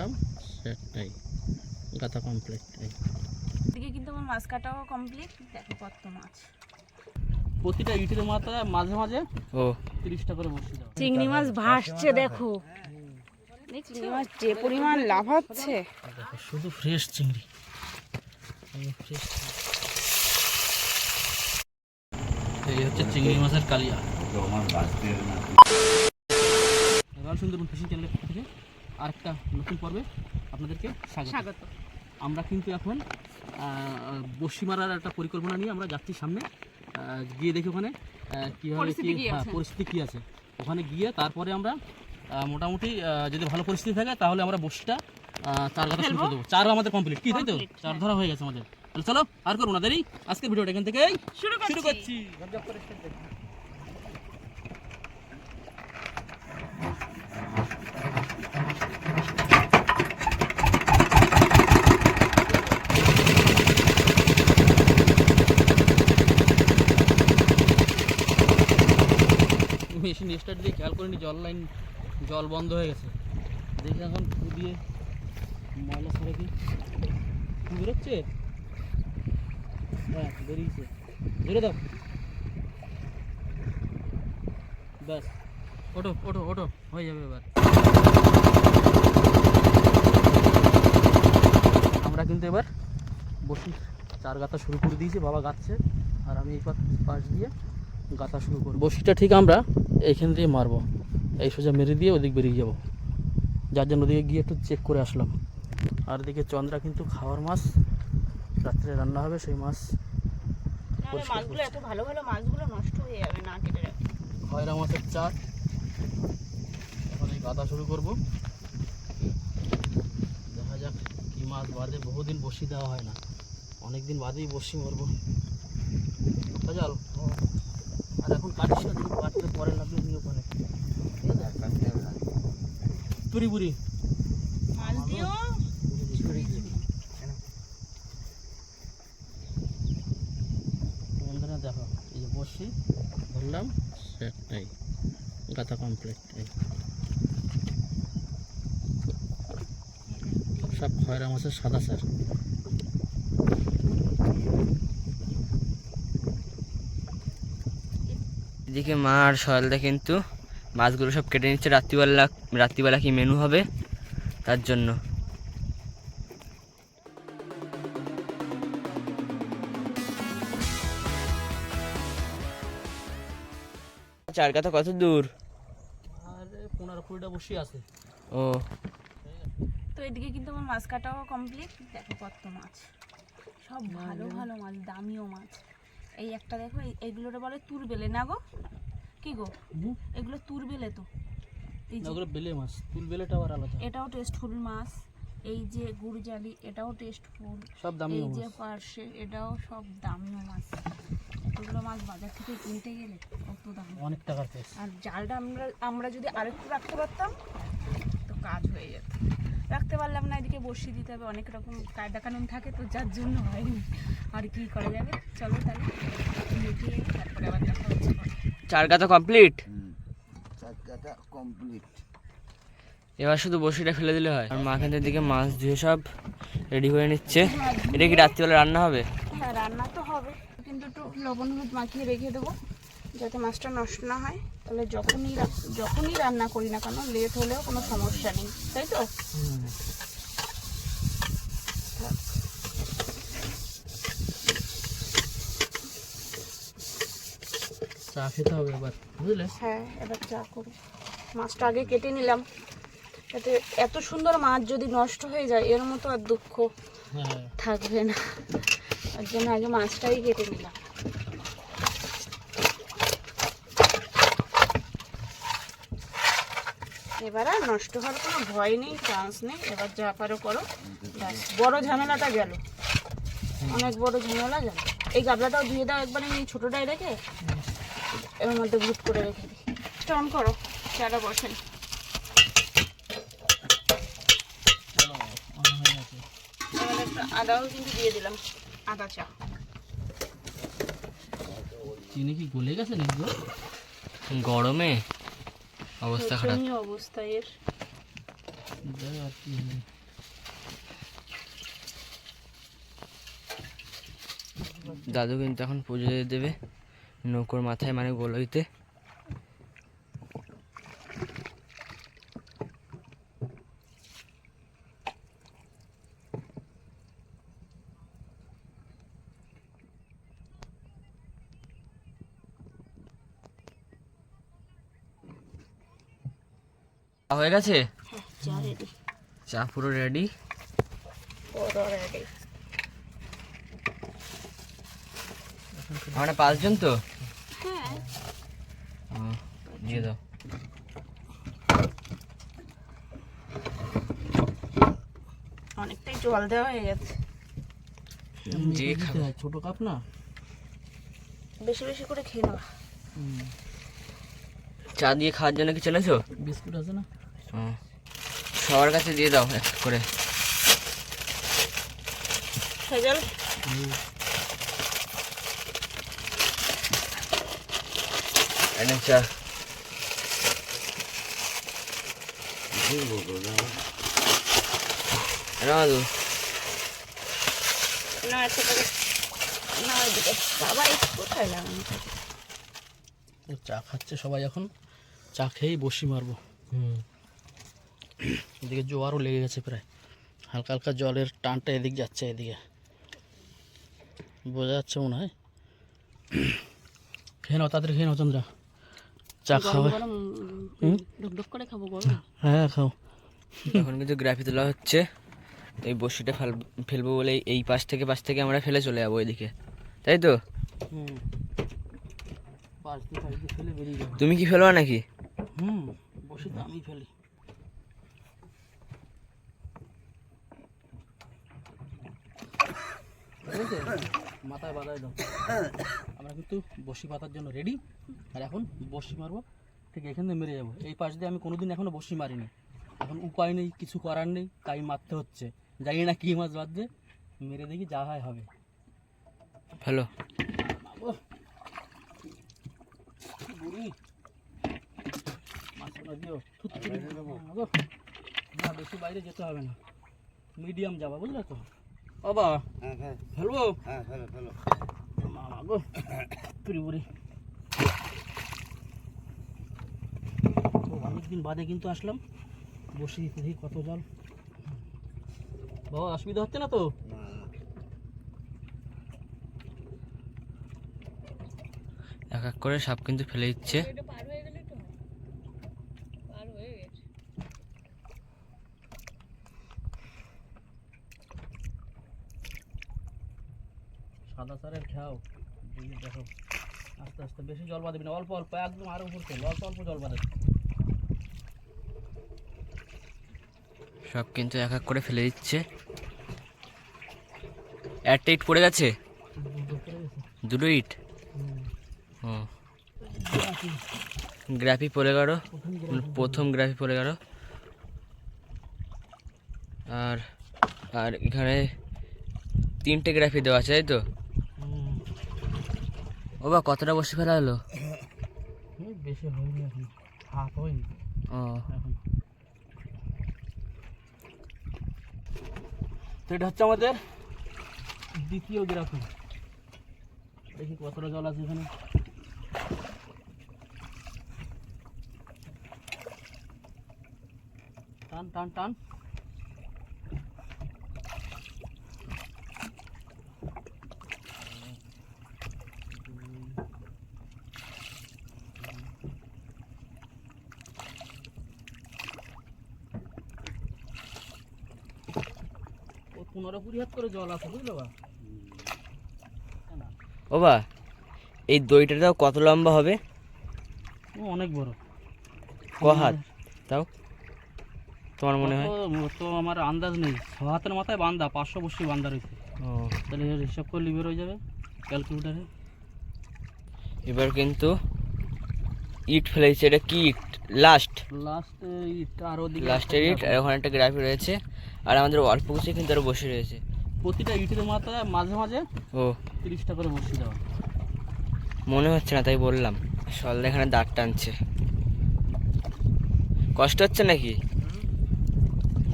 ধরলাম, এই গাতা কমপ্লিট। এদিকে কিন্তু আমার মাছ কাটাও কমপ্লিট। দেখো কত মাছ, প্রতিটা ইটের মাথায় মাঝে মাঝে 30টা করে বসে দাও। চিংড়ি মাছ ভাসছে দেখো, চিংড়ি মাছ যে পরিমাণ লাফাচ্ছে, দেখো শুধু ফ্রেশ চিংড়ি, ফ্রেশ। এই হচ্ছে চিংড়ি মাছের কালিয়া। এবার সুন্দরবন ফিশিং চ্যানেলের পক্ষ থেকে আরেকটা নতুন পর্বে আপনাদেরকে স্বাগত। আমরা কিন্তু এখন বসি মারার একটা পরিকল্পনা নিয়ে আমরা যাচ্ছি সামনে, গিয়ে দেখি ওখানে কীভাবে পরিস্থিতি কী আছে। ওখানে গিয়ে তারপরে আমরা মোটামুটি যদি ভালো পরিস্থিতি থাকে তাহলে আমরা বসিটা চার কথা শুরু করে দেবো। চারও আমাদের কমপ্লিট, কি তাই তো? চার ধরা হয়ে গেছে আমাদের। তাহলে চলো আর করবো না দেরি, আজকের ভিডিওটা এখান থেকে শুরু করছি। মেশিন স্টার্ট দিয়ে খেয়াল করিনি, জল বন্ধ হয়ে গেছে। দেখি এখন ফু দিয়ে ময়লা ছাড়ে কি বেরোচ্ছে। হ্যাঁ বেরিয়েছে, ধরে দাও। ব্যাস, ওটো ওটো ওটো হয়ে যাবে এবার। আমরা কিন্তু এবার বসি চার গাঁথা শুরু করে দিয়েছি, বাবা গাচ্ছে আর আমি এই পাশ দিয়ে গাঁথা শুরু করব। বসিটা ঠিক আমরা এইখান দিয়ে মারবো, এই সোজা মেরে দিয়ে ওদিক বেরিয়ে যাব, যার জন্য ওদিকে গিয়ে একটু চেক করে আসলাম। আর এদিকে চন্দ্রা কিন্তু খাওয়ার মাছ রাত্রে রান্না হবে, সেই মাছ মাছগুলো এত ভালো ভালো মাছগুলো নষ্ট হয়ে যাবে না কেটে রাখি। খয়রা মাছের চার। এখন এই গাঁথা শুরু করব, দেখা যাক কি মাছ বাদে। বহুদিন বসি দেওয়া হয় না, অনেকদিন বাদেই বসি মারবো। কাজাল আর এখন কাটিস না, যদি কাটলে পরে লাগবে নি ওখানে। পুরি পুরি মাছ দিও, বন্ধুরা দেখো এই যে বসি ধরলাম, এই গাঁথা কমপ্লিট। সব খয়রা মাছের সাদা স্যার। এদিকে মা আর সয়ালদা কিন্তু মাছগুলো সব কেটে নিচ্ছে। রাত্রিবেলা কি মেনু হবে তার জন্য। চার কথা কত দূর? আর 15-20টা বসি আছে। ও তো এদিকে কিন্তু আমার মাছ কাটাও কমপ্লিট। দেখো কত মাছ, সব ভালো ভালো মাছ, দামিও মাছ। এই একটা দেখো, এইগুলোরে বলে তুরবেলে না গো, কি গো এগুলো তুরবেলে তো। এই যে ওগুলো বেলে মাছ, তুল বেলেটা আবার আলাদা। এটাও টেস্টফুল মাছ। এই যে গুড়জালি এটাও টেস্টফুল, সব দামি এই যে মাছ। পার্শে এটাও সব দামিও মাছ। এতগুলো মাছ বাজার থেকে কিনতে গেলে কত দাম, অনেক টাকার কেস। আর জালটা আমরা যদি আরেকটু রাখতে পারতাম তো কাজ হয়ে যেত। রাখতে পারলাম না, এদিকে বসিয়ে দিতে হবে, অনেক রকম কায়দা কানুন থাকে তো, যার জন্য হয়নি। আর কি করা যাবে, চলো তাহলে মিটিয়ে তারপরে আবার দেখা হচ্ছে। চার কথা কমপ্লিট, চার কাটা কমপ্লিট। এবার শুধু বসিটা ফেলে দিলে হয়। আর মা এখান থেকে মাছ ধুয়ে সব রেডি করে নিচ্ছে। এটা কি রাত্রিবেলা রান্না হবে? হ্যাঁ রান্না তো হবে, কিন্তু একটু লবণ হলুদ মাখিয়ে রেখে দেবো যাতে মাছটা নষ্ট না হয়। তাহলে যখনই রান্না করি না কেন লেট হলেও কোনো সমস্যা নেই, তাই তো? চা খেতে হবে এবার, বুঝলে? হ্যাঁ এবার চা করি। মাছটা আগে কেটে নিলাম, যাতে এত সুন্দর মাছ যদি নষ্ট হয়ে যায় এর মতো আর দুঃখ থাকবে না, তার জন্য আগে মাছটাই কেটে নিলাম। এবার আর নষ্ট হওয়ার কোনো ভয় নেই, চান্স নেই। এবার যা পারো করো, বড় ঝামেলাটা গেল, অনেক বড় ঝামেলা গেল। এই গাবলাটাও ধুয়ে দাও একবার, এই ছোটোটাই রেখে এর মধ্যে ভুট করে রেখে দিই। স্টোন করো, চাটা বসেন। এবার একটা আদাও কিন্তু দিয়ে দিলাম, আদা চা। চিনি কি গলে গেছে নাকি গো? গরমে অবস্থা খারাপ। অবস্থা এর আর কি হবে। দাদু কিন্তু এখন পুজো দিয়ে দেবে নৌকোর মাথায়, মানে গোলইতে। হয়ে গেছে চা রেডি, চা পুরো রেডি। পুরো রেডি। আমরা 5 জন তো। হ্যাঁ, দিয়ে দাও। অনেকটাই জল দেওয়া হয়ে গেছে। যে খাবে। ছোট কাপ না, বেশি বেশি করে খেয়ে নেওয়া। চা দিয়ে খাওয়ার জন্য কি চলেছো? বিস্কুট আছে না? সবার কাছে দিয়ে দাও এক করে। সেজল এনে চা। দাদু না, সেটাকে না, ওইদিকে বাবা কোথায় লাগানো? তো চা খাচ্ছে সবাই, এখন চা খেয়েই বসি মারবো। এদিকে জোয়ারও লেগে গেছে প্রায়, হালকা হালকা জলের টানটা এদিক যাচ্ছে, এদিকে বোঝা যাচ্ছে মনে হয়। খেয়ে নাও, তাড়াতাড়ি খেয়ে নাও চন্দ্রা, চা খাবে। ঢুকঢুক করে খাবো গরম। হ্যাঁ খাও। এখন কিন্তু গ্রাফি তোলা হচ্ছে। এই বড়শিটা ফেলবো বলে এই পাশ থেকে আমরা ফেলে চলে যাবো এদিকে, তাই তো? ফেলে বেরিয়ে যাবো। তুমি কি ফেলবা নাকি? বসি তো আমি ফেলি। মাথায় বাঁধাই দাও। আমরা কিন্তু বসি পাতার জন্য রেডি, আর এখন বসি মারবো। ঠিক এখান থেকে মেরে যাবো। এই পাশ দিয়ে আমি কোনোদিন এখনো বসি মারিনি, এখন উপায় নেই, কিছু করার নেই, তাই মারতে হচ্ছে। জানি না কি মাছ বাঁধবে, মেরে দেখি যা হয় হবে। ফেলো। বুড়ি মাছটা দিও, থুতথুড়ি দেবো। না, বেশি বাইরে যেতে হবে না, মিডিয়াম যাবা, বুঝলে তো বাবা? ফেলবো? মামা গো, বুড়ি অনেকদিন বাদে কিন্তু আসলাম, বসে দিতে দেখি কত জল। বাবা অসুবিধা হচ্ছে না তো? এক এক করে সাপ কিন্তু ফেলে দিচ্ছে। সাদা সারের খাও, দিয়ে দেখো আস্তে আস্তে, বেশি জল বাঁধবি না, অল্প অল্প, একদম আরো উপর তেল, অল্প অল্প জল বাঁধে। সব কিন্তু এক এক করে ফেলে দিচ্ছে। একটা ইট পড়ে গেছে, দুটো ইট। গ্রাফি পড়ে গেল, প্রথম গ্রাফি পড়ে গেল। আর আর এখানে 3টে গ্রাফি দেওয়া আছে, তাই তো? ও বা কতটা বসে ফেলা হলো? বেশি হয়নি, এখন হাফ হয়নি এখন। তো এটা হচ্ছে আমাদের দ্বিতীয় গ্রাফি। দেখি কতটা জল আছে এখানে। টান টান টান। ও 15-20 হাত করে জল আছে, বুঝলো বা? ও বা এই দইটাটাও কত লম্বা হবে? ও অনেক বড়। ক হাত তাও তোমার মনে হয়? তো আমার আন্দাজ নেই, 6 হাতের মাথায় বান্ধা, 500 বসি বান্ধা রয়েছে। তাহলে হিসাব করলে বের হয়ে যাবে ক্যালকুলেটারে। এবার কিন্তু ইট ফেলেছে। এটা কি ইট? লাস্ট ইট, আর ওদিকে লাস্টের ইট। আর ওখানে একটা গ্রাফি রয়েছে, আর আমাদের অল্প কিছু কিন্তু আরো বসে রয়েছে। প্রতিটা ইটের মাথায় মাঝে মাঝে ও 30টা করে বসি দেওয়া। মনে হচ্ছে না, তাই বললাম। সলদা এখানে দাঁত টানছে। কষ্ট হচ্ছে নাকি?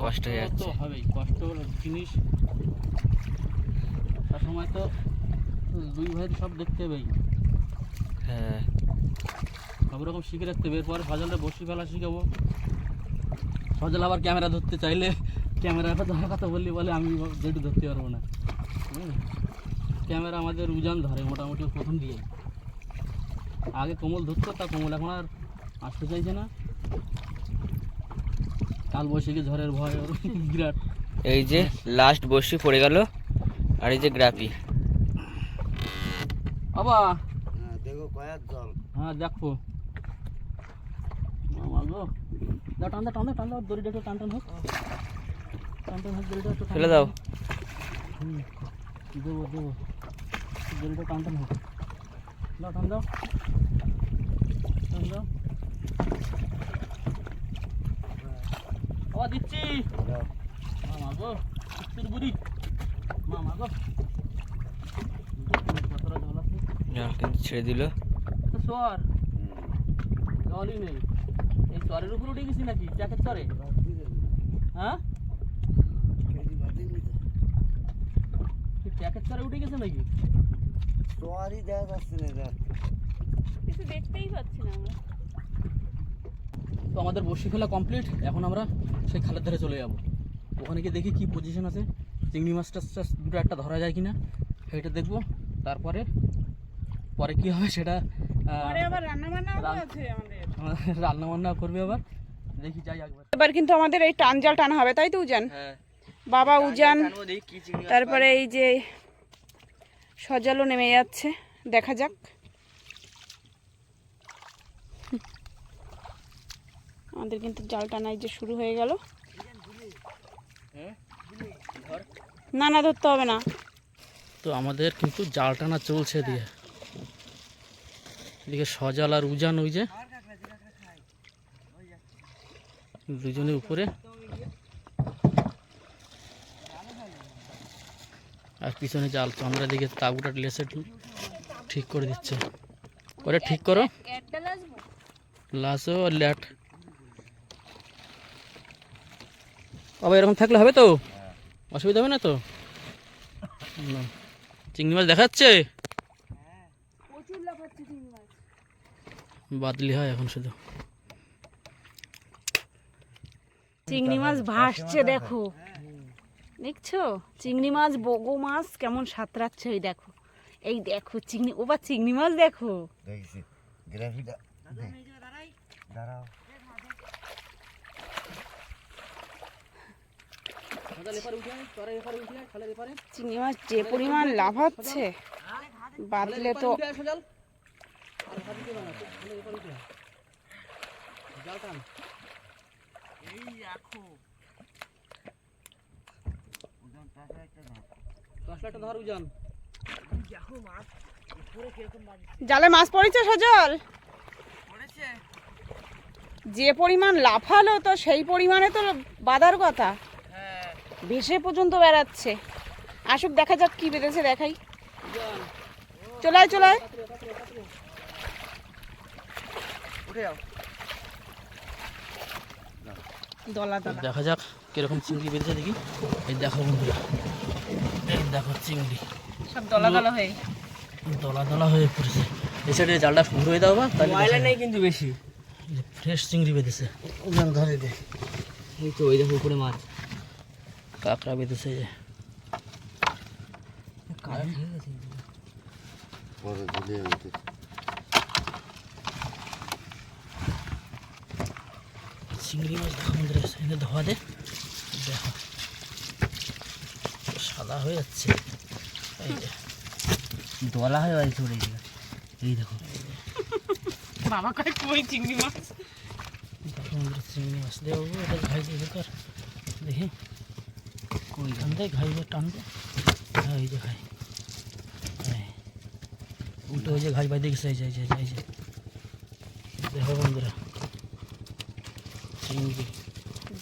কষ্ট হয়ে তো যাচ্ছে। হবেই, কষ্ট জিনিস তার সময় তো দুই ভাই সব দেখতে হবেই, হ্যাঁ সব রকম শিখে রাখতে হবে। এরপরে সজলটা বসি ফেলা শিখাবো। সজল আবার ক্যামেরা ধরতে চাইলে ক্যামেরাটা ধরার কথা বললি বলে আমি যেটু ধরতে পারবো না। ক্যামেরা আমাদের উজান ধরে মোটামুটি প্রথম দিয়ে। আগে কোমল ধরতো, তা কোমল এখন আর আসতে চাইছে না। কাল বৈশাখী ঝড়ের ভয় ওর বিরাট। এই যে লাস্ট বসি পড়ে গেল, আর এই যে গ্রাপি। বাবা দেখো কয়ার জল। হ্যাঁ দেখো মামা গো, দাও টান দাও টান দাও টান দাও, দড়িটা একটু টান টান হোক, টান টান হোক দড়িটা একটু টান ফেলে টান দাও। হোক। দেবো দেবো, দড়িটা টান টান হোক, দাও টান দাও টান দাও। বাবা দিচ্ছি মামা গো, একটু বুড়ি মামা গো, কতটা জল আছে। জল কিন্তু ছেড়ে দিল। তো সর জলই নেই, এই চরের উপর উঠে গেছি নাকি ট্যাকের চরে? হ্যাঁ ট্যাকের চরে উঠে গেছে নাকি? তোয়ারই দেখা যাচ্ছে না দেখ। কিছু দেখতেই পাচ্ছি না আমরা। তো আমাদের বড়শি ফেলা কমপ্লিট। এখন আমরা সেই খালের ধারে চলে যাব। ওখানে গিয়ে দেখি কি পজিশন আছে, চিংড়ি মাছটা দুটো একটা ধরা যায় কিনা সেইটা দেখবো। তারপরে পরে কি হবে সেটা পরে আবার রান্না বান্নাও আছে আমাদের। রান্না বান্না করবে আবার, দেখি যাই একবার। এবার কিন্তু আমাদের এই টান জাল টানা হবে, তাই তো উজান? হ্যাঁ বাবা উজান, কি চিংড়ি মাছ তারপরে এই যে সজালও নেমে যাচ্ছে, দেখা যাক। আমাদের কিন্তু জাল টানা এই যে শুরু হয়ে গেল। না না ধরতে হবে না। তো আমাদের কিন্তু জাল টানা চলছে দিয়ে, এদিকে সজাল আর উজান ওই যে দুজনের উপরে, আর পিছনে জাল আমরা দিকে তাবুটা লেসে ঠিক করে দিচ্ছে। পরে ঠিক করো লাসো ল্যাট। বাবা এরকম থাকলে হবে তো, অসুবিধা হবে না তো? না। চিংড়ি মাছ দেখাচ্ছে, বাদলি হয় এখন শুধু। চিংড়ি মাছ ভাসছে দেখো, দেখছো চিংড়ি মাছ বগো মাছ কেমন সাঁতরাচ্ছে। ওই দেখো, এই দেখো চিংড়ি, ও বা চিংড়ি মাছ দেখো। দেখছি গ্রাফিটা দাঁড়াও। চিংড়ি মাছ যে পরিমাণ লাফাচ্ছে, বাদলে তো জালে মাছ পড়েছে। সজল যে পরিমাণ লাফালো, তো সেই পরিমাণে তো বাঁধার কথা, ভেসে পর্যন্ত বেড়াচ্ছে। আসুক দেখা যাক কি বেঁধেছে, দেখাই। চলায় চলায় দলা দলা দেখা যাক কিরকম চিংড়ি বেঁধেছে দেখি। এই দেখো বন্ধুরা, এই দেখো চিংড়ি সব দলা দলা হয়ে দলা দলা হয়ে পড়েছে। এই সাইডে জালটা শুরু হয়ে দাও বা, ময়লা নেই কিন্তু বেশি। ফ্রেশ চিংড়ি বেঁধেছে। উজান ধরে দে। এই তো ওই দেখো উপরে মাছ। কাঁকড়া বেঁধেছে যে, পরে ঝুলিয়ে উঠে চিংড়ি মাছ দেখো বন্ধুরা, এখানে ধোয়া দে, দেখো সাদা হয়ে যাচ্ছে। এই যে দলা হয়ে বাড়ি চলে গেল। এই দেখো বাবা কয় কই চিংড়ি মাছ। দেখো বন্ধুরা চিংড়ি মাছ দেবো, এটা ঘাই দিয়ে কর দেখি কই টান দে, ঘাই টান দে। হ্যাঁ এই যে ঘাই, উল্টো ওই যে ঘাই বাই দেখছে। এই যে এই যে দেখো বন্ধুরা চিংড়ি,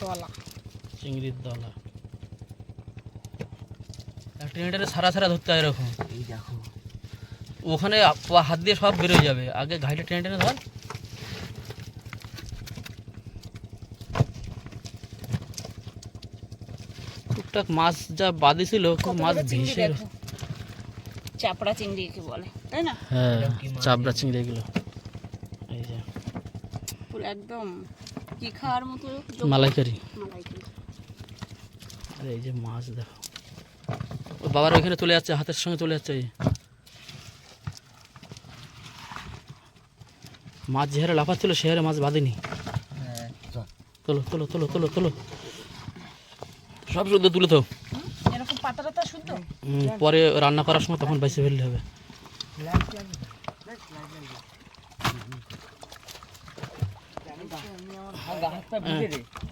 দলা চিংড়ির দলা। ট্রেনেটারে সারা সারা ধরতে হয় এরকম। এই দেখো ওখানে হাত দিয়ে সব বেরোয় যাবে, আগে ঘাইটা টেনে টেনে ধর। টুকটাক মাছ যা বাঁধেছিল খুব মাছ কতগুলো চিংড়ি ভেসে দেখো। চাপড়া চিংড়ি কি বলে তাই না? হ্যাঁ চাবড়া চিংড়ি এগুলো এই যে পুরো একদম কি খাওয়ার মতো মালাইকারি। মালাইকারি। আর এই যে মাছ দেখো, ও বাবার ওইখানে চলে যাচ্ছে, হাতের সঙ্গে চলে যাচ্ছে। এই মাছ যে হারে লাফাচ্ছিল সে হারে মাছ বাঁধেনি। তোলো তোলো তোলো তোলো তোলো, সব শুদ্ধ তুলে তো। এরকম পাতা টাতা শুদ্ধ। পরে রান্না করার সময় তখন বাইসে ফেললে হবে।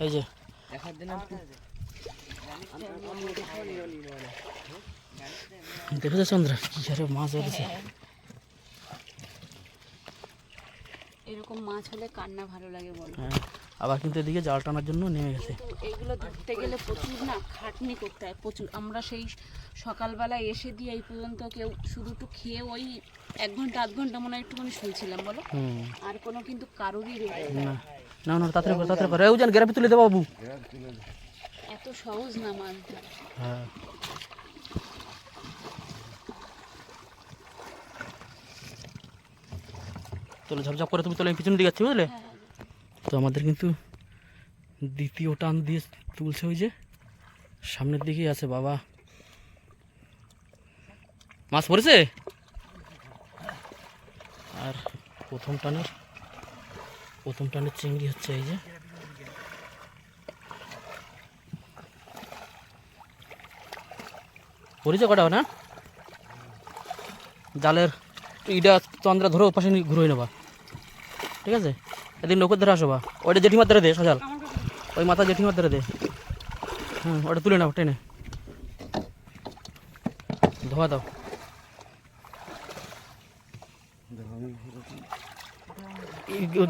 এই যে দেখেছো চন্দ্রা কি হারে মাছ বেড়েছে। এরকম মাছ হলে কান্না ভালো লাগে বলো। হ্যাঁ, আবার কিন্তু এদিকে জাল টানার জন্য নেমে গেছে। কিন্তু এইগুলো ধরতে গেলে প্রচুর না খাটনি করতে হয়, প্রচুর। আমরা সেই সকালবেলা এসে দিয়ে এই পর্যন্ত কেউ শুধু একটু খেয়ে ওই 1 ঘন্টা 8 ঘন্টা মনে হয় একটুখানি শুয়েছিলাম বলো। আর কোনো কিন্তু কারোরই না না না, তাড়াতাড়ি করে তাড়াতাড়ি করে, ওই যেন গ্রাফে তুলে দেবো বাবু। এত সহজ না মাছ ধরা। হ্যাঁ তোলো ঝপঝপ করে, তুমি তোলো, আমি পিছনের দিকে যাচ্ছি বুঝলে। তো আমাদের কিন্তু দ্বিতীয় টান দিয়ে তুলছে, ওই যে সামনের দিকেই আছে বাবা। মাছ পড়েছে। আর প্রথম টানের চিংড়ি হচ্ছে এই যে। পড়েছে কটা না জালের ইটা চন্দ্রা ধরো, পাশে ঘুরে নেবা, ঠিক আছে। এদিন নৌকো ধরে আসো বা, ওইটা জেঠিমার ধরে দে সজাল, ওই মাথা জেঠিমার ধরে দে। হ্যাঁ ওটা তুলে নাও টেনে, ধোয়া দাও।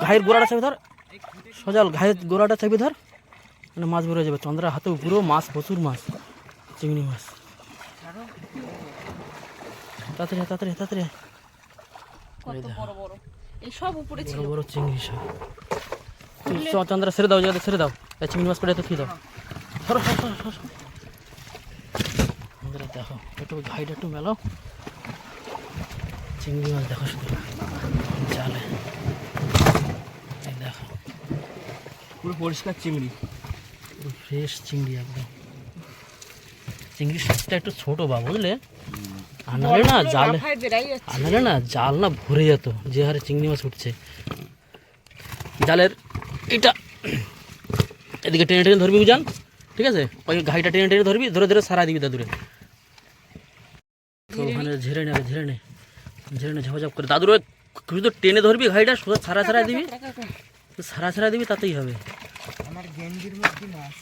ঘায়ের গোড়াটা চাপে ধর সজাল, ঘায়ের গোড়াটা চাপে ধর, মানে মাছ বেরোয় যাবে। চন্দ্রা হাতে পুরো মাছ, প্রচুর মাছ, চিংড়ি মাছ। তাড়াতাড়ি তাড়াতাড়ি তাড়াতাড়ি, কত বড় বড় এই সব উপরে ছিল। বড় বড় চিংড়ি সব। চন্দ্রা ছেড়ে দাও, জায়গাতে ছেড়ে দাও, এই চিংড়ি মাছ পেটে তো খেয়ে দাও। সরো সরো সরো সরো। চন্দ্রা দেখো একটু ঘাইটা একটু মেলাও, চিংড়ি মাছ দেখো শুধু জালে। এই দেখো পুরো পরিষ্কার চিংড়ি, পুরো ফ্রেশ চিংড়ি একদম। চিংড়ির সাইজটা একটু ছোটো বা বুঝলে, আনালে না জালে, লাফায় বেরাই যাচ্ছে। আনালে না জাল না ভরে যেত, যে হারে চিংড়ি মাছ উঠছে জালের। এটা এদিকে টেনে টেনে ধরবি বুঝান, ঠিক আছে। ওই ঘাইটা টেনে টেনে ধরবি, ধরে ধরে সারা দিবি তা দূরে। তো ওখানে ঝেড়ে নে, ঝেড়ে নে, ঝেড়ে নে ঝাপঝাপ করে দাদুর শুধু টেনে ধরবি ঘাইটা, সোজা ছাড়া ছাড়া দিবি, ছাড়া ছাড়া দিবি, তাতেই হবে। আমার গেঞ্জির মধ্যে মাছ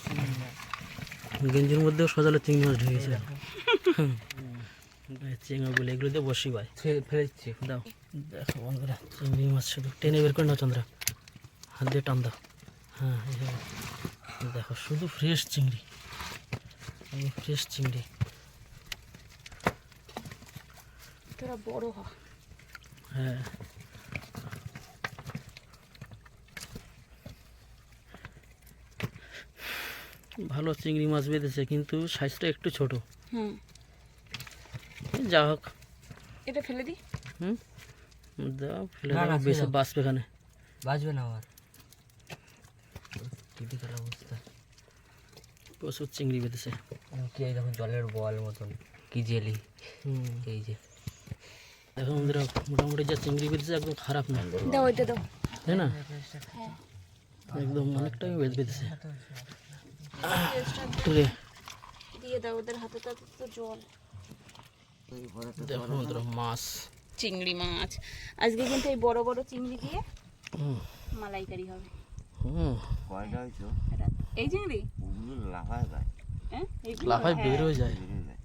গেঞ্জির মধ্যেও সজালে চিংড়ি মাছ ঢুকেছে। চিংড়ি বলে এগুলো দিয়ে বসি ভাই ফেলে দিচ্ছি। দাও। দেখো বন্ধুরা চিংড়ি মাছ শুধু টেনে বের করে নাও চন্দ্রা, হাত দিয়ে টান দাও। হ্যাঁ এইভাবে দেখো শুধু ফ্রেশ চিংড়ি, ফ্রেশ চিংড়ি। তোরা বড় হ। হ্যাঁ ভালো চিংড়ি মাছ বেঁধেছে, কিন্তু সাইজটা একটু ছোট। হুম যা হোক, এটা ফেলে দি। দাও ফেলে না, দাও, না, বেশি ফেলে দাও। বাঁচবে এখানে। বাঁচবে না আমার, ক্রিটিক্যাল অবস্থা। প্রচুর চিংড়ি বেঁধেছে। কি এই দেখো জলের বল মতন কি জেলি, এই যে দেখো বন্ধুরা মোটামুটি যা চিংড়ি বেঁধেছে একদম খারাপ না, দাও ওইটা দাও। তাই না? হ্যাঁ একদম অনেকটাই বেঁধেছে। টেস্টটা তুলে দিয়ে দাও, ওদের হাতে তো জল। দেখো বন্ধুরা মাছ, চিংড়ি মাছ আজকে কিন্তু এই বড় বড় চিংড়ি দিয়ে হুম মালাইকারি হবে। হুম কয়টা হয়েছে এই চিংড়ি ওগুলো লাফায় যায় হ্যাঁ এইগুলো? লাফায় হ্যাঁ। বের হয়ে যায়। বেরিয়ে যায়।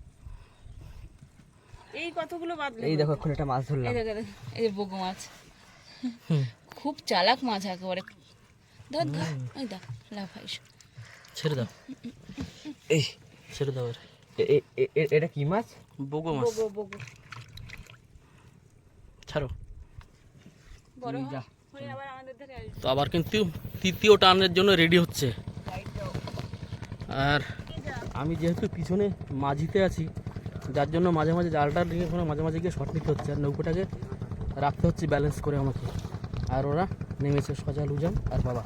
এই কতগুলো বাদলে এই দেখো এখন একটা মাছ ধরলাম। এই দেখো দেখো, এই যে বগু মাছ, খুব চালাক মাছ একেবারে। ধর ধর, ওই দেখ লাফাইস। ছেড়ে দাও, এই ছেড়ে দাও। এটা কি মাছ? বগো মাছ, বগু বগু ছাড়ো। বড় হয় হয়ে আবার আমাদের ধারে আসবে। তো আবার কিন্তু তৃতীয় টানের জন্য রেডি হচ্ছে। আর আমি যেহেতু পিছনে মাঝিতে আছি, যার জন্য মাঝে মাঝে জালটা নিয়ে কোনো মাঝে মাঝে গিয়ে শর্ট নিতে হচ্ছে, আর নৌকোটাকে রাখতে হচ্ছে ব্যালেন্স করে আমাকে। আর ওরা নেমেছে সজাল উজান আর বাবা।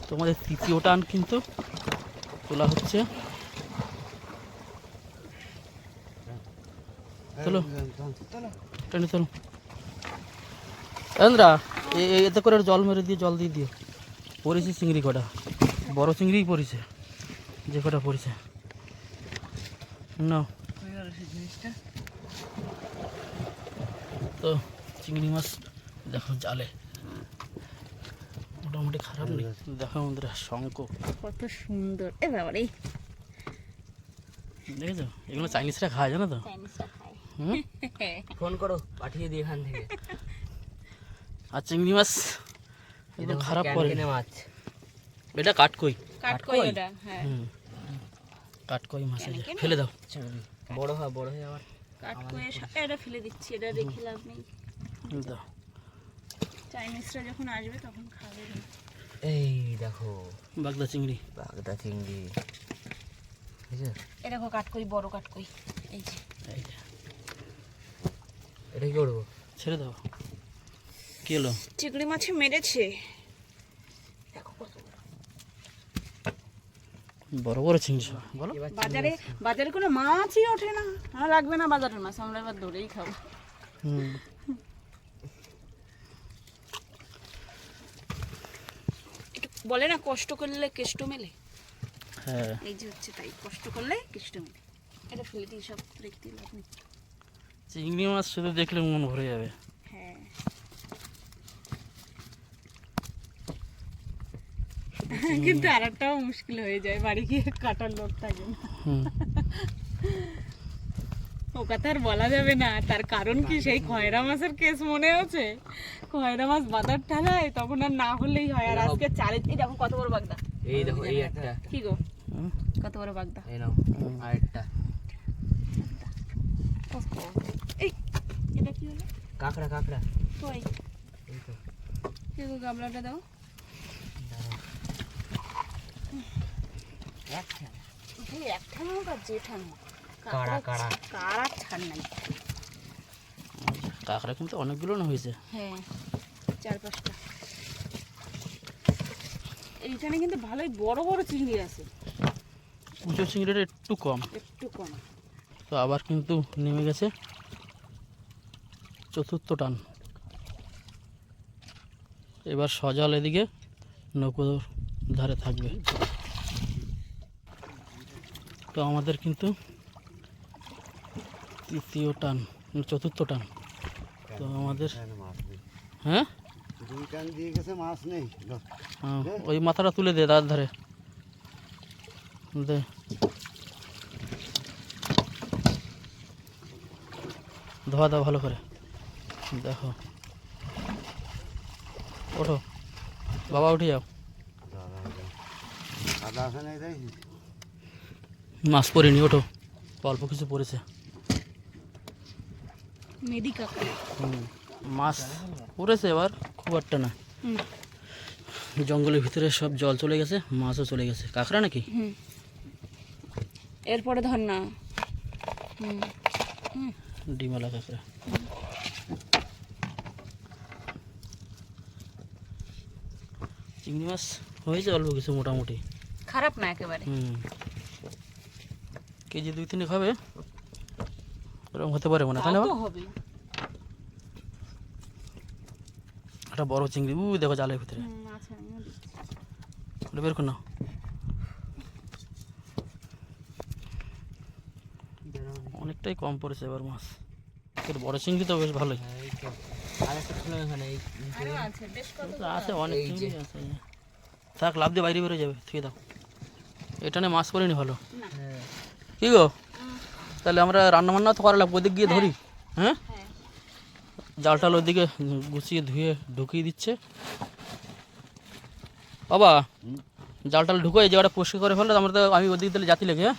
তোমাদের তৃতীয় টান কিন্তু তোলা হচ্ছে। চলো টেনে চলো এন্দ্রা, এতে করে জল মেরে দিয়ে জল দিয়ে দিও। পড়েছে চিংড়ি কটা, বড় চিংড়িই পড়েছে, যে কটা পড়েছে না। তো চিংড়ি মাছ দেখো জালে মোটামুটি খারাপ নেই। দেখো আমাদের শঙ্খ কত সুন্দর। এ বাবারে, দেখেছো এগুলো চাইনিজরা খায় জানো তো। হুম, ফোন করো, পাঠিয়ে দিই এখান থেকে। আর চিংড়ি মাছ একদম খারাপ করে মাছ। এটা কাটকই। কাটকই ওটা, হ্যাঁ হুম, কাটকই মাছ আছে, ফেলে দাও। বড় হয় আবার। কাটকই। এটা ফেলে দিচ্ছি, এটা রেখে লাভ নেই। দাও। চাইনিজরা যখন আসবে তখন খাবে। এই দেখো বাগদা চিংড়ি। বাগদা চিংড়ি। এ দেখো কাটকই, বড় কাটকই। এই যে এই যে, এটা কি করবো? ছেড়ে দাও। কি হলো? চিংড়ি মাছে মেরেছে। বড় বড় চিংড়ি সব বলো। বাজারে কোনো মাছই ওঠে না। আর লাগবে না বাজারের মাছ, আমরা এবার ধরেই খাবো। হুম, বলে না কষ্ট করলে কেষ্ট মেলে, হ্যাঁ এই যে হচ্ছে তাই, কষ্ট করলে কেষ্ট মেলে। এটা ফেলে দিই, সব রেখে দিই আপনি। চিংড়ি মাছ শুধু দেখলে মন ভরে যাবে। হ্যাঁ, কিন্তু আর একটাও মুশকিল হয়ে যায়, বাড়ি গিয়ে কাটার লোক থাকে না। হুম, ও কথা আর বলা যাবে না। তার কারণ কি, সেই খয়রা মাছের কেস মনে আছে? খয়রা মাছ বাজার ঠালায়, তখন আর না হলেই হয়। আর আজকে চালে, এই দেখো কত বড় বাগদা। এই দেখো, এই একটা। কি গো, হুম, কত বড় বাগদা। এই নাও আরেকটা। এই এটা কি হলো? কাঁকড়া। কই, এই তো। কি গো, গামলাটা দাও। একটা নৌকা, জেঠা নৌকা, কাড়া। কারা ছাড় নাই। কাঁকড়া কিন্তু অনেকগুলো না হয়েছে। হ্যাঁ, 4-5টা। এইখানে কিন্তু ভালোই বড় বড় চিংড়ি আছে, কুচো চিংড়িটা একটু কম। একটু কম। তো আবার কিন্তু নেমে গেছে চতুর্থ টান। এবার সজাল এদিকে নৌকোর ধারে থাকবে। তো আমাদের কিন্তু তৃতীয় টান, চতুর্থ টান। তো আমাদের হ্যাঁ, দুই টান দিয়ে গেছে, মাছ নেই। হ্যাঁ, ওই মাথাটা তুলে দে তার ধারে দে। ধোয়া দাও ভালো করে। দেখো, ওঠো বাবা, উঠে যাও। আদা আছে না, এটাই মাছ পড়েনি, ওঠো, অল্প কিছু পড়েছে। মেদি কাঁকড়া। মাছ পড়েছে এবার, খুব একটা না। জঙ্গলের ভিতরে সব জল চলে গেছে, মাছও চলে গেছে। কাঁকড়া নাকি? এরপরে ধর না, ডিমালা কাঁকড়া। চিংড়ি মাছ হয়েছে অল্প কিছু, মোটামুটি খারাপ না একেবারে। কেজি 2-3 খাবে, ওরকম হতে পারে মনে হয়, তাই না? হবে একটা বড় চিংড়ি, দেখো জালের ভিতরে। আচ্ছা, ওটা বের কর না। অনেকটাই কম পড়েছে এবার মাছ। তোর বড় চিংড়ি তো বেশ ভালোই আছে, অনেক চিংড়ি আছে। থাক, লাভ দিয়ে বাইরে বেরোয় যাবে, থুয়ে দাও। এটা নিয়ে মাছ করিনি ভালো। কি গো, তাহলে আমরা রান্না বান্না তো করা লাগবে, ওদিক গিয়ে ধরি। হ্যাঁ, জাল টাল ওদিকে গুছিয়ে ধুয়ে ঢুকিয়ে দিচ্ছে বাবা। জাল টাল ঢুকো, এই জায়গাটা পরিষ্কার করে ফেলো, আমরা তো আমি ওদিকে তাহলে জাতি লেগে। হ্যাঁ,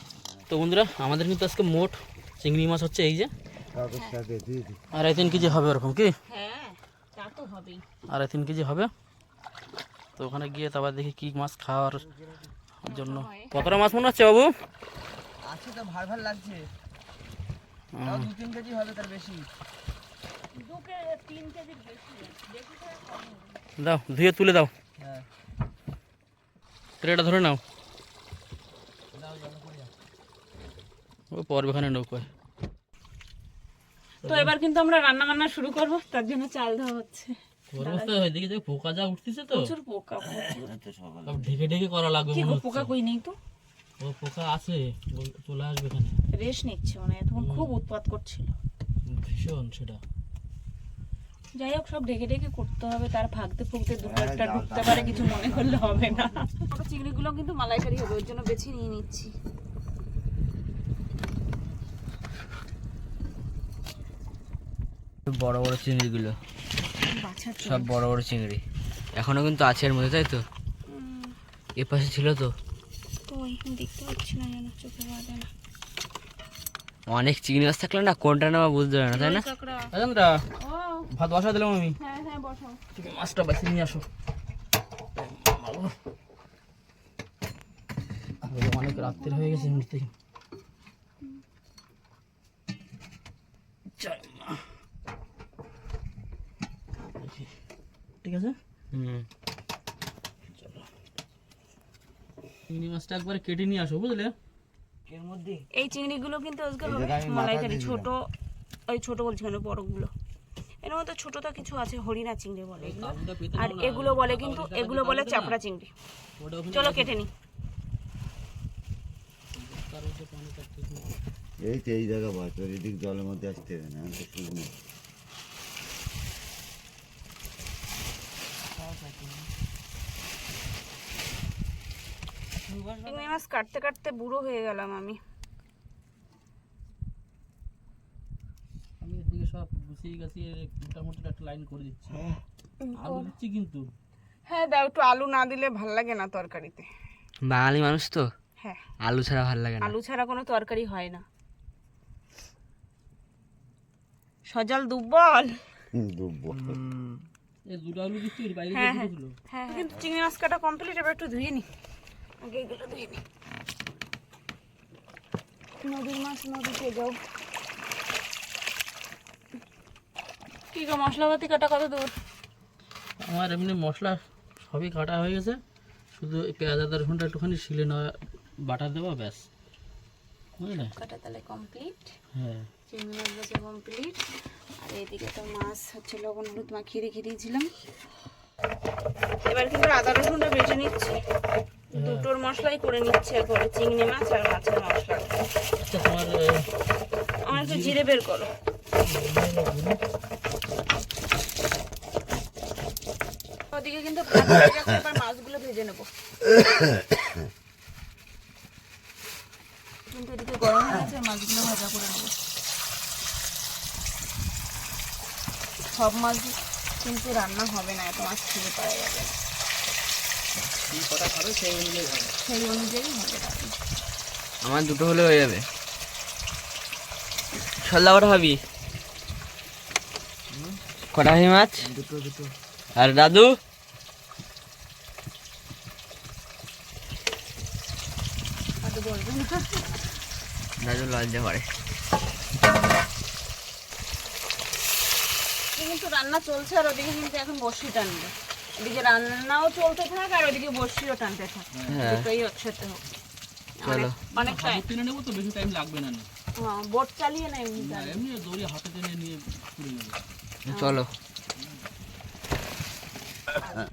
তো বন্ধুরা আমাদের কিন্তু আজকে মোট চিংড়ি মাছ হচ্ছে এই যে 2.5-3 কেজি হবে, ওরকম কি? হ্যাঁ, তা তো হবেই। 2.5-3 কেজি হবে। তো ওখানে গিয়ে তারপর দেখি কি মাছ খাওয়ার জন্য। কতটা মাছ মনে হচ্ছে বাবু? আছে তো ভার ভার লাগছে, তাও 2-3 কেজি হবে, তার বেশি। 2-3 কেজির বেশি, বেশি করে কম হবে। দাও ধুয়ে তুলে দাও, হ্যাঁ ট্রেটা ধরে নাও, দাও জলে পড়ে যাও। ও পড়বে ওখানে নৌকায়। তো এবার কিন্তু আমরা রান্না বান্না শুরু করব, তার জন্য চাল দেওয়া হচ্ছে। অবস্থা ওইদিকে যে পোকা যা উঠতেছে তো, প্রচুর পোকা, প্রচুর। সব ঢেকে ঢেকে করা লাগবে কি মনে গো, হচ্ছে। পোকা কই নেই তো? ও পোকা আছে, চলে আসবে এখানে, রেস্ট নিচ্ছে মানে, তখন খুব উৎপাত করছিল। ভীষণ সেটা। যাই হোক, সব ঢেকে ঢেকে করতে হবে, তার ভাগতে ফুগতে দুটো একটা ঢুকতে পারে, কিছু মনে করলে হবে না। ছোট চিংড়িগুলো কিন্তু মালাইকারি হবে, ওর জন্য বেছে নিয়ে নিচ্ছি। বড় বড় চিংড়িগুলো, বাছা সব বড় বড় চিংড়ি এখনো কিন্তু আছে এর মধ্যে, তাই তো? এ পাশে ছিল তো, কই দেখতে পাচ্ছি না, যেন চোখে বাঁধে না। অনেক চিংড়ি মাছ থাকলে না কোনটা নেওয়া বুঝতে পারে না, তাই না? কাঁকড়া। রাজেন্দ্রা, ও ভাত বসা দিলাম আমি, হ্যাঁ হ্যাঁ, বসাও। তুমি মাছটা বেছে নিয়ে আসো। অনেক রাত্রি হয়ে গেছে এমনিতে। ঠিক আছে, চিংড়ি মাছটা একবারে কেটে নিয়ে আসো, বুঝলে? এর মধ্যে এই চিংড়িগুলো কিন্তু আজকে এই হবে জায়গায় আমি মাথা মালাইকারি। দিয়ে ছোট, ওই ছোট বলছি কেন, বড়গুলো। এর মধ্যে ছোটটা কিছু আছে, হরিণা চিংড়ি বলে এগুলো, কাবুটা পেতে আর নাও না, এগুলো বলে কিন্তু, এগুলো বলে চাপড়া চিংড়ি। ওটা ওখানে চলো কেটে নি। তার মধ্যে পানি কাটতে হবে। এই তো এই জায়গা বয়, তোর এদিক জলের মধ্যে আসতে হবে না, আমি তো শুকনো। চিংড়ি মাছ কাটতে কাটতে বুড়ো হয়ে গেলাম আমি। আমি এদিকে সব গুছিয়ে গাছিয়ে মোটামুটি একটা লাইন করে দিচ্ছি, আলু দিচ্ছি কিন্তু। হ্যাঁ দাও, একটু আলু না দিলে ভাল লাগে না তরকারিতে। বাঙালি মানুষ তো, হ্যাঁ, আলু ছাড়া ভালো লাগে না। আলু ছাড়া কোনো তরকারি হয় না। সজাল দুব্বল। ডুববো। এই দুটো আলু দিচ্ছি, এর বাইরে হ্যাঁ, দিয়ে হ্যাঁ। দিল। হ্যাঁ, কিন্তু চিংড়ি মাছ কাটা কমপ্লিট, এবার একটু ধুয়ে নি। আগে এগুলো ধুয়ে নি। নদীর মাছ নদীতে যাও। কি গো, মশলাপাতি কাটা কত দূর? আমার এমনি মশলা সবই কাটা হয়ে গেছে, শুধু এই পেঁয়াজ আদা রসুনটা একটুখানি শিলে নেওয়া, বাটা দেওয়া, ব্যাস, বুঝলে? কাটা তাহলে কমপ্লিট, হ্যাঁ, চিংড়ি মাছ ভাজা কমপ্লিট। আর এইদিকে তো মাছ হচ্ছে লবণ হলুদ মাখিয়ে রেখে দিয়েছিলাম। এবার কিন্তু আদা রসুনটা বেটে নিচ্ছি, দুটোর মশলাই করে নিচ্ছি একবারে, চিংড়ি মাছ আর মাছের মশলা। আচ্ছা তোমার আমার একটু জিরে বের করো। ওদিকে কিন্তু ভাত হয়ে গেছে, এবার মাছগুলো ভেজে নেবো। কিন্তু এদিকে গরম হয়ে গেছে, মাছগুলো ভাজা করে নেবো। সব মাছ কিন্তু রান্না হবে না, এত মাছ খেতে পারা যাবে না। কি কটা খাবে সেই অনুযায়ী হবে। সেই অনুযায়ী হবে রান্না। আমার দুটো হলে হয়ে যাবে। সল্লা কটা খাবি? কটা খাবি মাছ? দুটো দুটো। আর দাদু? অত বলবে না। দাদু লজ্জা করে। কিন্তু রান্না চলছে, আর ওদিকে কিন্তু এখন বড়শি টানবে। এদিকে রান্নাও চলতে থাক, আর ওদিকে বড়শিও টানতে থাক, হ্যাঁ। দুটোই একসাথে হোক। চলো। অনেক টাইম। হাতে টেনে নেবো তো, বেশি টাইম লাগবে না। হ্যাঁ, বোট চালিয়ে নেই এমনি না, এমনি দড়ি হাতে টেনে নিয়ে পুড়ে নেবো। চলো।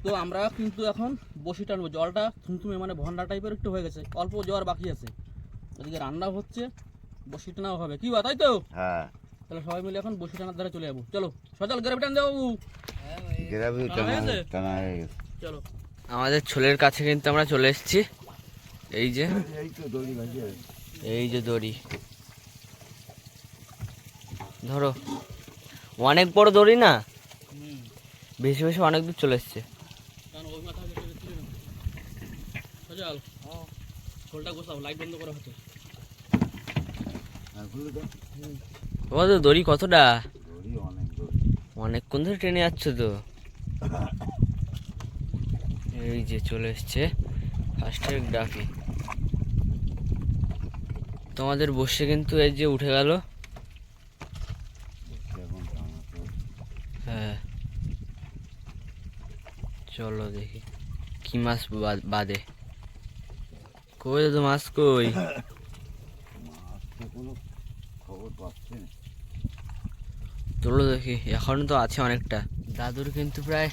তো আমরা কিন্তু এখন বসি টানবো, জলটা থুমথুমে মানে ভন্ডা টাইপের একটু হয়ে গেছে, অল্প জল বাকি আছে, ওদিকে রান্না হচ্ছে, বসি টানাও হবে, কি বা তাই তো? হ্যাঁ, তাহলে সবাই মিলে এখন বসি টানার ধারে চলে যাবো। চলো সজল গ্রামে টান দেবো, গ্রাভি টানা হয়ে গেছে? টানা হয়ে গেছে। চলো। আমাদের ছোলের কাছে কিন্তু আমরা চলে এসেছি। এই যে, এই তো দড়ি ভাজি আছে। এই যে দড়ি, ধরো। অনেক বড় দড়ি না, বেশি বেশি অনেক দূর চলে এসছে। কারণ ওই মাথা থেকে তুলে নাও। সজল, খোলটা গোছাও, লাইট বন্ধ করা হচ্ছে। আর খুলে দাও। তোমাদের দড়ি কতটা? দড়ি অনেক দড়ি। অনেকক্ষণ ধরে টেনে যাচ্ছ তো। এই যে চলে এসছে ফার্স্টের ডাকি। তোমাদের বসে কিন্তু এই যে উঠে গেল। এখন টানাতো। হ্যাঁ, চলো দেখি কি মাছ বাদে। কই তো মাছ কই? মাছ তো কোনো খবর পাচ্ছে না। চলো দেখি, এখন তো আছে অনেকটা। দাদুর কিন্তু প্রায়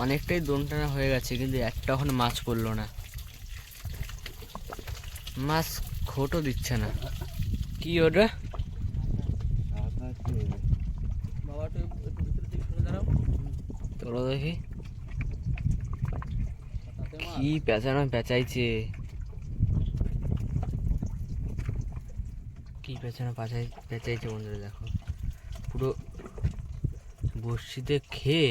অনেকটাই দোন টানা হয়ে গেছে, কিন্তু একটা এখন মাছ পড়লো না। মাছ খোটও দিচ্ছে না। কি ওটা? বাবা একটু ভিতরের দিকে সরে দাঁড়াও। চলো দেখি তাতে মাছ। কি পেঁচানো পেঁচাইছে, কি পেঁচানো পেঁচাইছে বন্ধুরা। দেখো পুরো বড়শিতে খেয়ে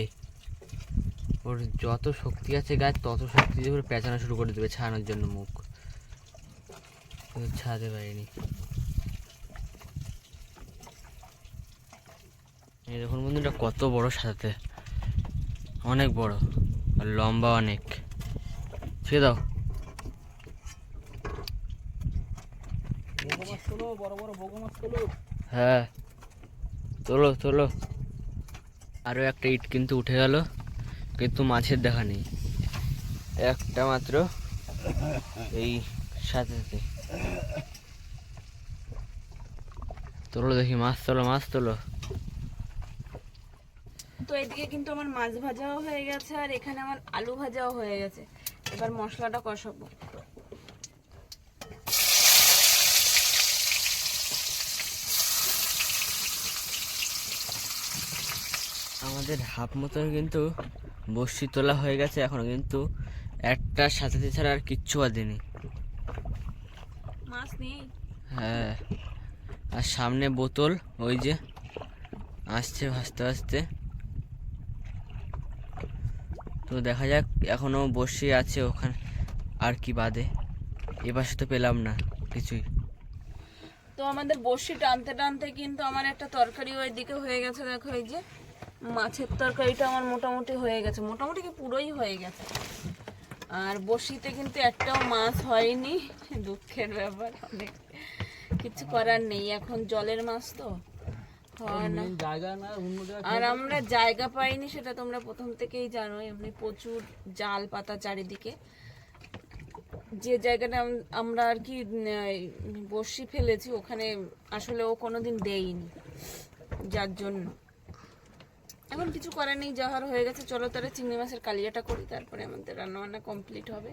ওর যত শক্তি আছে গাছ তত শক্তি দিয়ে পুরো পেঁচানো শুরু করে দেবে ছাড়ানোর জন্য মুখ, কিন্তু ছাড়াতে পারিনি। এই দেখুন বন্ধুরা কত বড় সাথে, অনেক বড় আর লম্বা অনেক। ছেড়ে দাও। বগো মাছ তোলো, বড় বড় বগো মাছ তোলো। হ্যাঁ, তোলো তোলো। আরও একটা ইট কিন্তু উঠে গেল, কিন্তু মাছের দেখা নেই, একটা মাত্র এই সাথে সাথে। তোলো দেখি, মাছ তোলো মাছ তোলো। তো এদিকে কিন্তু আমার মাছ ভাজাও হয়ে গেছে, আর এখানে আমার আলু ভাজাও হয়ে গেছে। এবার মশলাটা কষাবো। আমাদের হাফ মতন কিন্তু বড়শি তোলা হয়ে গেছে, এখনো কিন্তু একটা সাথে ছাড়া আর কিচ্ছু বাঁধেনি। মাছ নেই। হ্যাঁ, আর সামনে বোতল ওই যে আসছে ভাসতে ভাসতে। তো দেখা যাক, এখনো বসে আছে ওখানে আর কি বাদে। এবার তো পেলাম না কিছুই। তো আমাদের বড়শি টানতে টানতে কিন্তু আমার একটা তরকারি ওইদিকে হয়ে গেছে। দেখো এই যে মাছের তরকারিটা আমার মোটামুটি হয়ে গেছে, মোটামুটি কি পুরোই হয়ে গেছে। আর বড়শিতে কিন্তু একটাও মাছ হয়নি, দুঃখের ব্যাপার। অনেক কিছু করার নেই, এখন জলের মাছ তো হয় না। জায়গা না অন্য জায়গায়। আর আমরা জায়গা পাইনি, সেটা তোমরা প্রথম থেকেই জানো। এমনি প্রচুর জাল পাতা চারিদিকে। যে জায়গাটা আমরা আর কি বড়শি ফেলেছি ওখানে আসলে ও কোনোদিন দেয়নি, যার জন্য এখন কিছু করার নেই। যাহার হয়ে গেছে, চলো তাহলে চিংড়ি মাছের কালিয়াটা করি, তারপরে আমাদের রান্না বান্না কমপ্লিট হবে।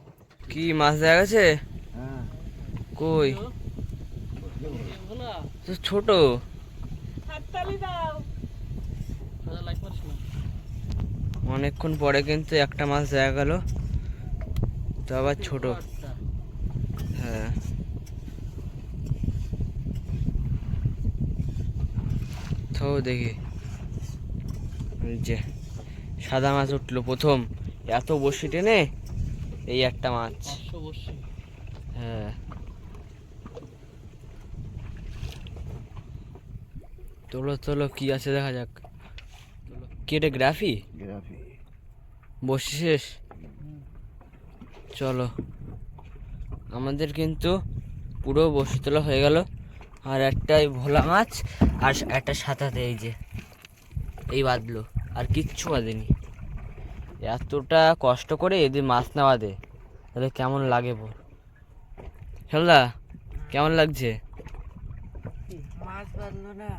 কি মাছ দেখা গেছে? হ্যাঁ, কই? ভোলা তো ছোট। হাততালি দাও। দাদা লাইট মারিস না। অনেকক্ষণ পরে কিন্তু একটা মাছ দেখা গেল, তো আবার ছোট। আচ্ছা, হ্যাঁ, তো দেখি এই যে সাদা মাছ উঠলো প্রথম। এত বড়শি টেনে এই একটা মাছ। 500 বসছি। হ্যাঁ, তোলো তোলো কি আছে দেখা যাক। কি এটা গ্রাফি? গ্রাফি। বসে শেষ। চলো, আমাদের কিন্তু পুরো বসে তোলা হয়ে গেল। আর একটা ভোলা মাছ আর একটা সাঁতাতে এই যে এই বাঁধলো, আর কিচ্ছু বাঁধেনি। এতটা কষ্ট করে যদি মাছ না বাঁধে তাহলে কেমন লাগে বল? খেলদা কেমন লাগছে? মাছ বাঁধলো না।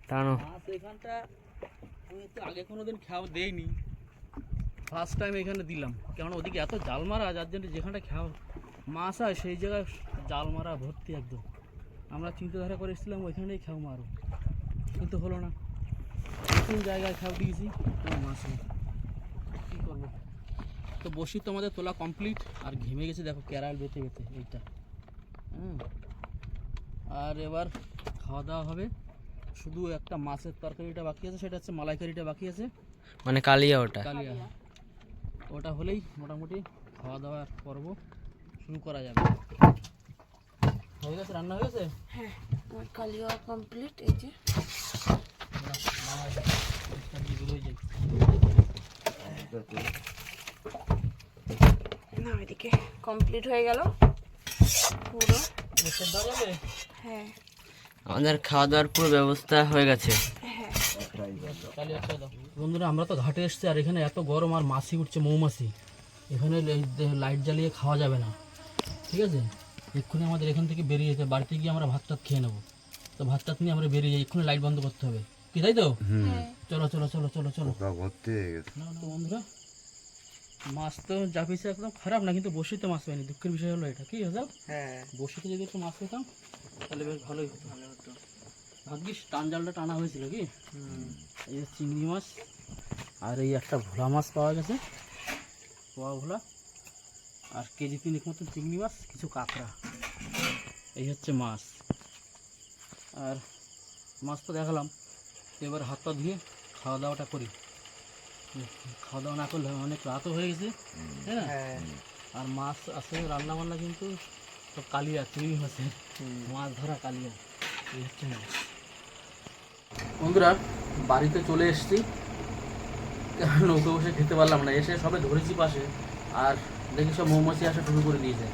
টানো। মাছ এখানটা আমি তো আগে কোনোদিন খাওয়া দেইনি, ফার্স্ট টাইম এখানে দিলাম। কেননা ওদিকে এত জাল মারা, যার জন্য যেখানটা খাওয়া মাছ হয় সেই জায়গায় জাল মারা ভর্তি একদম। আমরা চিন্তাধারা করে এসেছিলাম ওইখানেই খাও মারো, কিন্তু হলো না। নতুন জায়গায় খাও দিয়েছি, কোনো মাছ নেই, কী করবো। তো বসি তো আমাদের তোলা কমপ্লিট, আর ঘেমে গেছে দেখো ক্যারাল বেতে বেতে এইটা। আর এবার খাওয়া দাওয়া হবে। শুধু একটা মাছের তরকারিটা বাকি আছে, সেটা হচ্ছে মালাইকারিটা বাকি আছে, মানে কালিয়া ওটা। কালিয়া। ওটা হলেই মোটামুটি খাওয়া দাওয়ার পর্ব শুরু করা যাবে। হয়ে গেছে, রান্না হয়ে গেছে। হ্যাঁ, আমার কালিয়া কমপ্লিট। এই যে না এদিকে কমপ্লিট হয়ে গেল পুরো। হ্যাঁ আমাদের খাওয়া দাওয়ার পুরো ব্যবস্থা হয়ে গেছে। হ্যাঁ বন্ধুরা আমরা তো ঘাটে এসছি, আর এখানে এত গরম আর মাছি উঠছে, মৌমাছি। এখানে লাইট জ্বালিয়ে খাওয়া যাবে না, ঠিক আছে? এক্ষুনি আমাদের এখান থেকে বেরিয়ে যেতে, বাড়িতে গিয়ে আমরা ভাত টাত খেয়ে নেবো। তো ভাত টাত নিয়ে আমরা বেরিয়ে যাই, এক্ষুনি লাইট বন্ধ করতে হবে, কি তাই তো? চলো চলো চলো চলো চলো। ভর্তি হয়ে গেছে। না না বন্ধুরা, মাছ তো যা পেয়েছে একদম খারাপ না, কিন্তু বসিতে মাছ পাইনি। দুঃখের বিষয় হলো এটা, কি হলো? হ্যাঁ বসিতে যদি একটু মাছ পেতাম তাহলে বেশ ভালোই হতো। ভাগ্যিস টান জালটা টানা হয়েছিল কি। এই যে চিংড়ি মাছ, আর এই একটা ভোলা মাছ পাওয়া গেছে, পোয়া ভোলা, আর কেজি 3 মতন চিংড়ি মাছ, কিছু কাঁকড়া। এই হচ্ছে মাছ। আর মাছ তো দেখালাম, এবার হাত পা ধুয়ে খাওয়া দাওয়াটা করি। খাওয়া দাওয়া না করলে অনেক রাতও হয়ে গেছে, তাই না? আর মাছ আছে রান্না বান্না কিন্তু সব কালিয়া, চিংড়ি মাছের মাছ ধরা কালিয়া। এই হচ্ছে মাছ। বন্ধুরা বাড়িতে চলে এসেছি, নৌকো বসে খেতে পারলাম না, এসে সবে ধরেছি পাশে, আর দেখি সব মৌমাছি আসা শুরু করে দিয়েছে।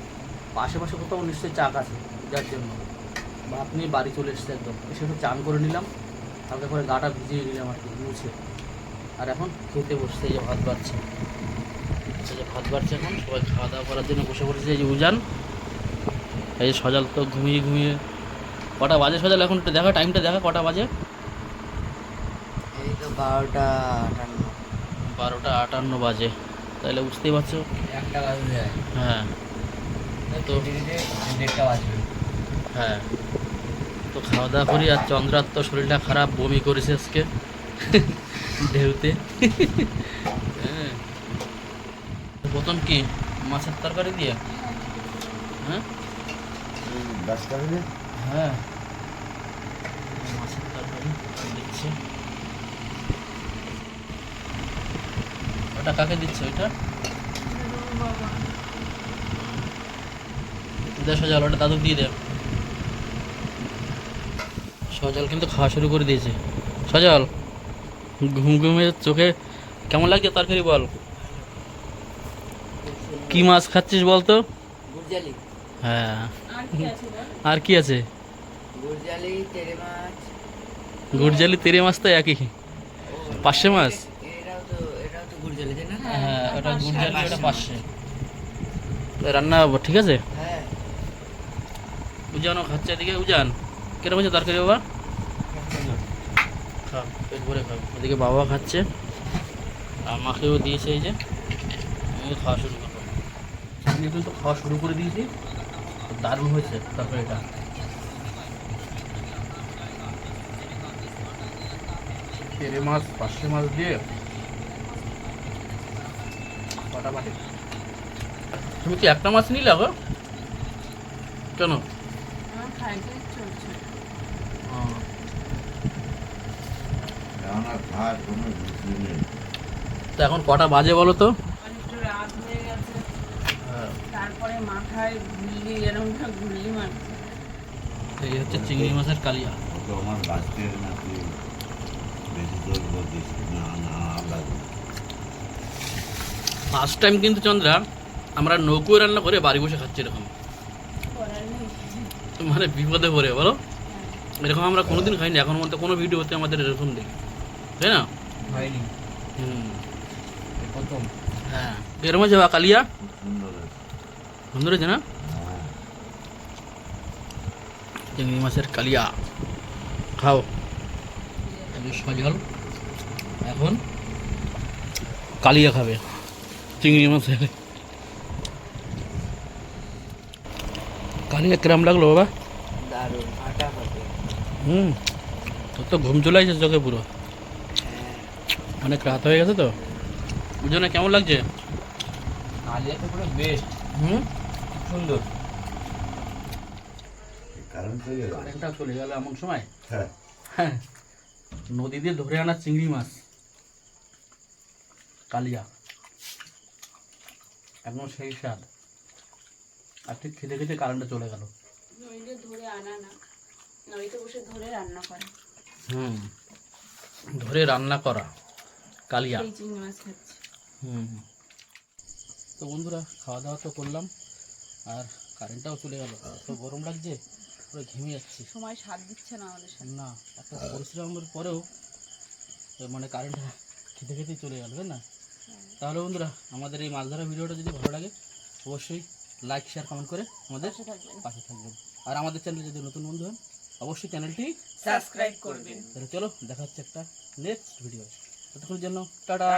পাশে পাশে কোথাও নিশ্চয়ই চাক আছে, যার জন্য ভাত নিয়ে বাড়ি চলে এসছে একদম। এসে একটু চান করে নিলাম, হালকা করে গাটা ভিজিয়ে নিলাম আর কি, মুছে। আর এখন খেতে বসছে, এই যে ভাত বাড়ছে, এই যে ভাত বাড়ছে। এখন সবাই খাওয়া দাওয়া করার জন্য বসে পড়েছে। এই যে উজান, এই যে সজাল তো ঘুমিয়ে ঘুমিয়ে। কটা বাজে সজাল এখন? একটু দেখা, টাইমটা দেখা কটা বাজে। এই তো 12টা 58। 12টা 58 বাজে, তাহলে বুঝতেই পারছো। 1টা বাজে যায়। হ্যাঁ তো 1:30টা বাজবে। হ্যাঁ তো খাওয়া দাওয়া করি। আর চন্দ্রার তো শরীরটা খারাপ, বমি করেছে আজকে ঢেউতে। হ্যাঁ প্রথম কি মাছের তরকারি দিয়ে? হ্যাঁ হ্যাঁ মাছের তরকারি দিচ্ছে। ওটা কাকে দিচ্ছে? ওইটা দে সজাল, ওটা দাদু দিয়ে দে। সজাল কিন্তু খাওয়া শুরু করে দিয়েছে। সজাল ঘুম ঘুমে চোখে কেমন লাগছে তরকারি? বল কি মাছ খাচ্ছিস বলতো? গুরজালি। হ্যাঁ আর কি আছে বল? আর কি আছে? গুরজালি, তেরে মাছ। গুড়জালি তেরে মাছ তো একই, পার্শে মাছ। এটাও তো গুরজালি, তাই না? হ্যাঁ ওটা গুড়জালি, ওটা পার্শে। রান্না ঠিক আছে। হ্যাঁ উজানও খাচ্ছে এদিকে। উজান কেরম হচ্ছে তরকারি বাবা? খাও, পেট ভরে খাও। এদিকে বাবা খাচ্ছে, আমাকেও দিয়েছে। এই যে আমি খাওয়া শুরু করবো। আমি কিন্তু খাওয়া শুরু করে দিয়েছি, দারুণ হয়েছে তরকারিটা। তেরে মাছ, পার্শে মাছ দিয়ে ফাটাফাটি। তুমি কি একটা মাছ নিলে গো? কেন? আমার খাইতে চলছে। ভাত কোনো বুঝলি নেই। তো এখন কটা বাজে বলো তো? একটু রাত হয়ে গেছে, তারপরে মাথায় গুল্লি, এরকম গুল্লি মারছে। এই হচ্ছে চিংড়ি মাছের কালিয়া। ও তো আমার বাঁচতে নাকি বেশি জোর বলছিস না না লাগবে। ফার্স্ট টাইম কিন্তু চন্দ্রা আমরা নৌকো রান্না করে বাড়ি বসে খাচ্ছি এরকম, করার নেই। মানে বিপদে পড়ে বলো। এরকম আমরা কোনোদিন খাইনি এখন মধ্যে, কোনো ভিডিওতে আমাদের এরকম দেখি, তাই না? হয়নি, হুম প্রথম। হ্যাঁ এরকম যাওয়া কালিয়া খুব সুন্দর হয়েছে। সুন্দর হয়েছে না? হ্যাঁ চিংড়ি মাছের কালিয়া খাও। সজল এখন কালিয়া খাবে, চিংড়ি মাছের কালিয়া। কিরম লাগলো বাবা? দারুণ ফাটাফাটি। তোর তো ঘুম চলে আসছে চোখে পুরো, হ্যাঁ অনেক রাত হয়ে গেছে তো। বুঝো না কেমন লাগছে? কালিয়া তো পুরো বেস্ট, সুন্দর। কারণ চলে গেল। কারেন্টটা চলে গেল এমন সময়। হ্যাঁ হ্যাঁ নদী দিয়ে ধরে আনা চিংড়ি মাছ কালিয়া, একদম সেই স্বাদ। আর ঠিক খেতে খেতে কারেন্টটা চলে গেল। নইলে ধরে আনা না, নইতে বসে ধরে রান্না করে। ধরে রান্না করা কালিয়া। এই চিংড়ি মাছ খাচ্ছে। হুম তো তো বন্ধুরা খাওয়া দাওয়া তো করলাম, আর কারেন্টটাও চলে গেল, তো গরম লাগছে, পুরো ঘেমে যাচ্ছি। সময় সাথ দিচ্ছে না আমাদের সাথে। না, একটা পরিশ্রমের পরেও মানে কারেন্ট খেতে খেতেই চলে গেল, তাই না? তাহলে বন্ধুরা আমাদের এই মাছ ধরা ভিডিওটা যদি ভালো লাগে অবশ্যই লাইক শেয়ার কমেন্ট করে আমাদের পাশে থাকবেন, পাশে থাকবেন। আর আমাদের চ্যানেলে যদি নতুন বন্ধু হন অবশ্যই চ্যানেলটি সাবস্ক্রাইব করবেন। তাহলে চলো দেখা হচ্ছে একটা নেক্সট ভিডিও। ততক্ষণের জন্য টাটা।